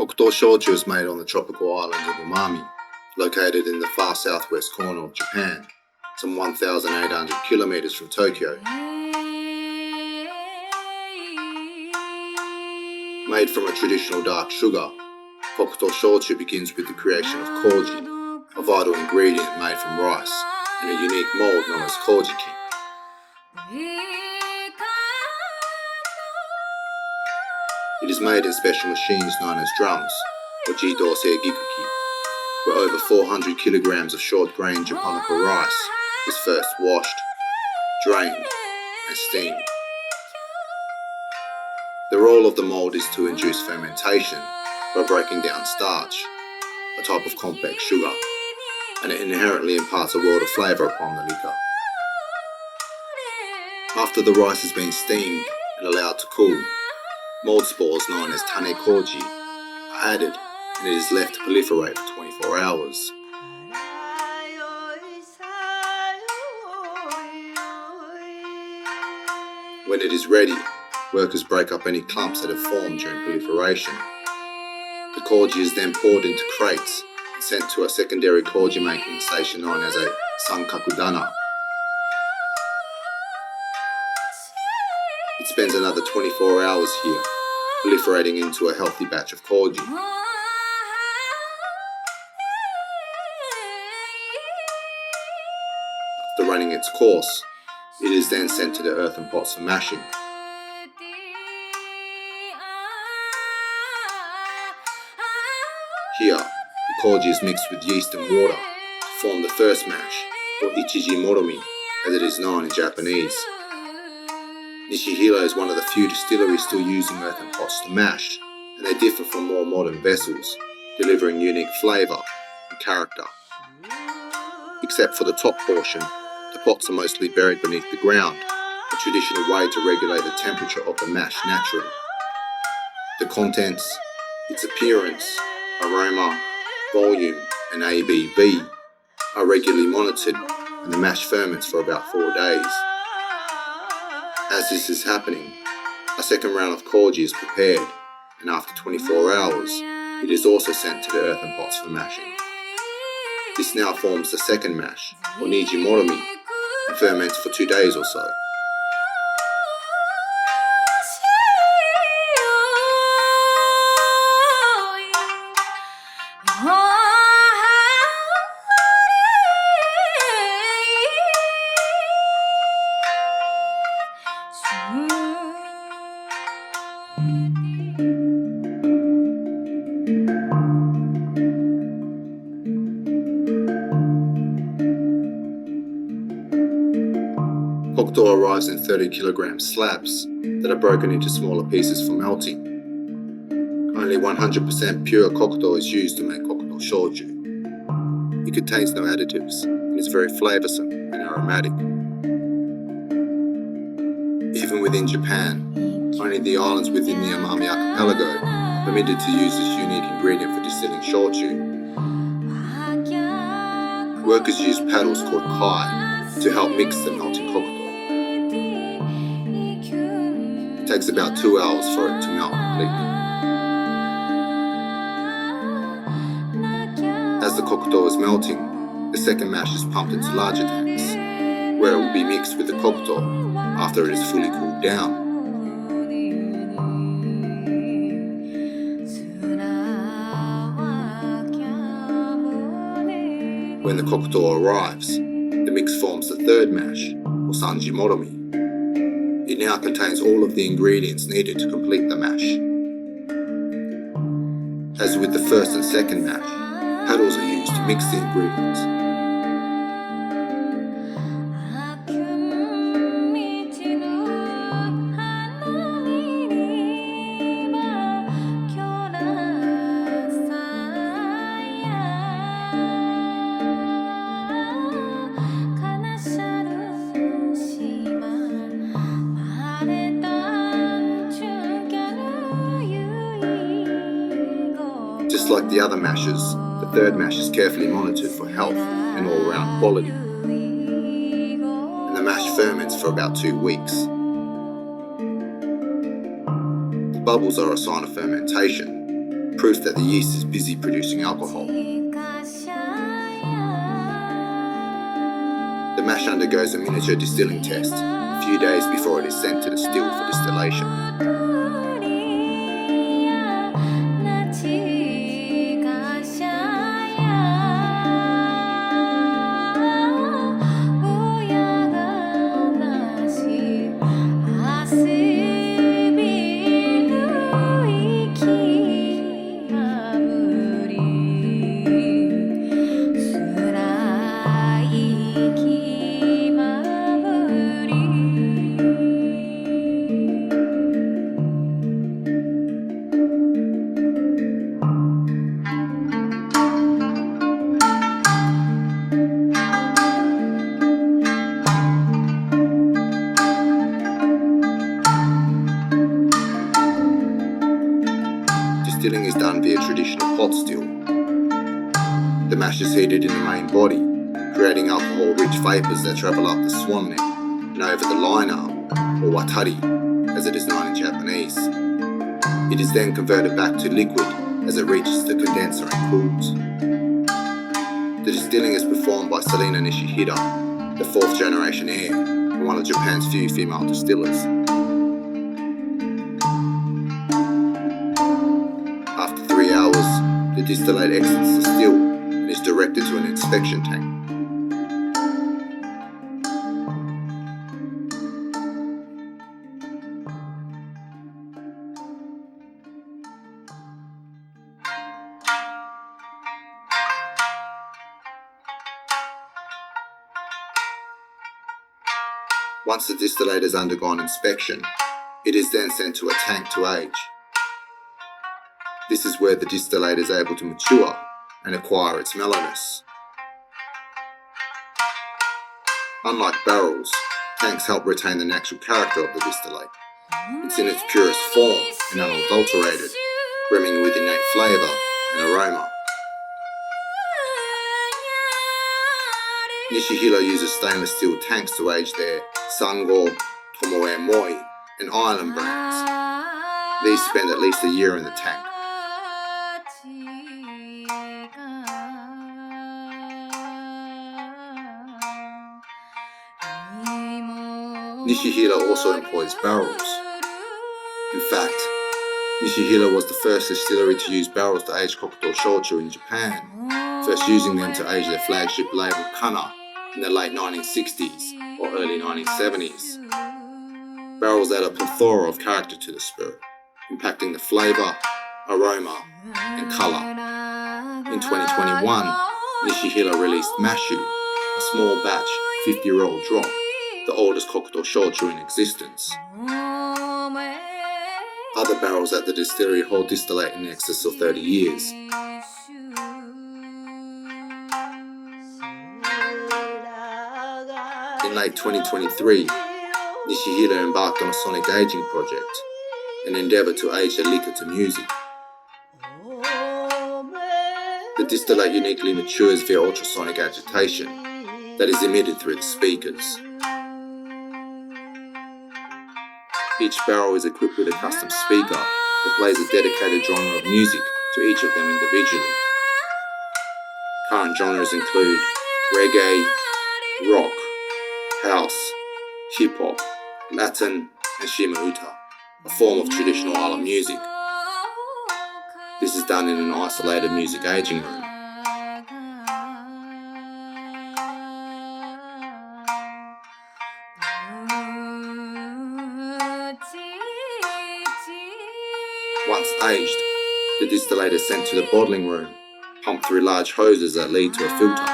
Kokuto Shochu is made on the tropical island of Amami, located in the far southwest corner of Japan, some 1,800 kilometers from Tokyo. Made from a traditional dark sugar, Kokuto Shochu begins with the creation of koji, a vital ingredient made from rice, in a unique mold known as koji. It is made in special machines known as drums, or jidosei gikuki, where over 400 kilograms of short grain Japonica rice is first washed, drained, and steamed. The role of the mold is to induce fermentation by breaking down starch, a type of complex sugar, and it inherently imparts a world of flavour upon the liquor. After the rice has been steamed and allowed to cool, mold spores known as tane koji are added, and it is left to proliferate for 24 hours. When it is ready, workers break up any clumps that have formed during proliferation. The koji is then poured into crates and sent to a secondary koji making station known as a sankaku dana. It spends another 24 hours here, proliferating into a healthy batch of koji. After running its course, it is then sent to the earthen pots for mashing. Here, the koji is mixed with yeast and water to form the first mash, or ichiji moromi, as it is known in Japanese. Nishihira is one of the few distilleries still using earthen pots to mash, and they differ from more modern vessels, delivering unique flavour and character. Except for the top portion, the pots are mostly buried beneath the ground, a traditional way to regulate the temperature of the mash naturally. The contents, its appearance, aroma, volume, and ABV are regularly monitored, and the mash ferments for about 4 days. As this is happening, a second round of koji is prepared, and after 24 hours, it is also sent to the earthen pots for mashing. This now forms the second mash, or niji moromi, and ferments for 2 days or so. Kokuto arrives in 30 kilogram slabs that are broken into smaller pieces for melting. Only 100% pure Kokuto is used to make Kokuto Shochu. It contains no additives and is very flavoursome and aromatic. Even within Japan, only the islands within the Amami archipelago are permitted to use this unique ingredient for distilling shochu. Workers use paddles called kai to help mix the melting Kokuto. It takes about 2 hours for it to melt completely. As the Kokuto is melting, the second mash is pumped into larger tanks, where it will be mixed with the Kokuto after it is fully cooled down. When the Kokuto arrives, the mix forms the third mash, or sanji moromi. It now contains all of the ingredients needed to complete the mash. As with the first and second mash, paddles are used to mix the ingredients. Just like the other mashes, the third mash is carefully monitored for health and all-round quality. And the mash ferments for about 2 weeks. The bubbles are a sign of fermentation, proof that the yeast is busy producing alcohol. The mash undergoes a miniature distilling test a few days before it is sent to the still for distillation. Distilling is done via traditional pot still. The mash is heated in the main body, creating alcohol-rich vapours that travel up the swan neck and over the liner, or watari, as it is known in Japanese. It is then converted back to liquid as it reaches the condenser and cools. The distilling is performed by Selena Nishihira, the fourth generation heir and one of Japan's few female distillers. After 3 hours, the distillate exits the still and is directed to an inspection tank. Once the distillate has undergone inspection, it is then sent to a tank to age. This is where the distillate is able to mature and acquire its mellowness. Unlike barrels, tanks help retain the natural character of the distillate. It's in its purest form and unadulterated, brimming with innate flavour and aroma. Nishihira uses stainless steel tanks to age their Sango, Tomoe Moi, and Island brands. These spend at least a year in the tank. Nishihira also employs barrels. In fact, Nishihira was the first distillery to use barrels to age Kokuto Shochu in Japan, first using them to age their flagship label Kana in the late 1960s or early 1970s. Barrels add a plethora of character to the spirit, impacting the flavour, aroma, and colour. In 2021, Nishihira released Mashu, a small batch 50-year-old drop, the oldest Kokuto Shochu in existence. Other barrels at the distillery hold distillate in excess of 30 years. In late 2023, Nishihira embarked on a sonic aging project, an endeavour to age the liquor to music. The distillate uniquely matures via ultrasonic agitation that is emitted through the speakers. Each barrel is equipped with a custom speaker that plays a dedicated genre of music to each of them individually. Current genres include reggae, rock, house, hip-hop, Latin, and shimauta, a form of traditional island music. This is done in an isolated music aging room. Once aged, the distillate is sent to the bottling room, pumped through large hoses that lead to a filter.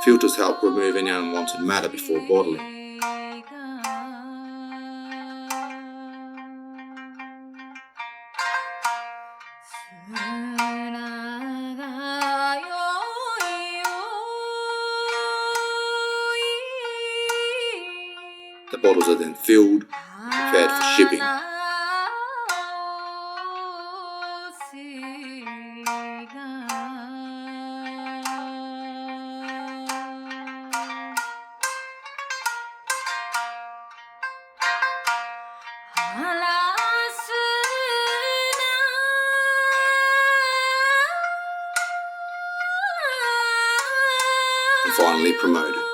Filters help remove any unwanted matter before bottling. The bottles are then filled and prepared for shipping. and finally promoted.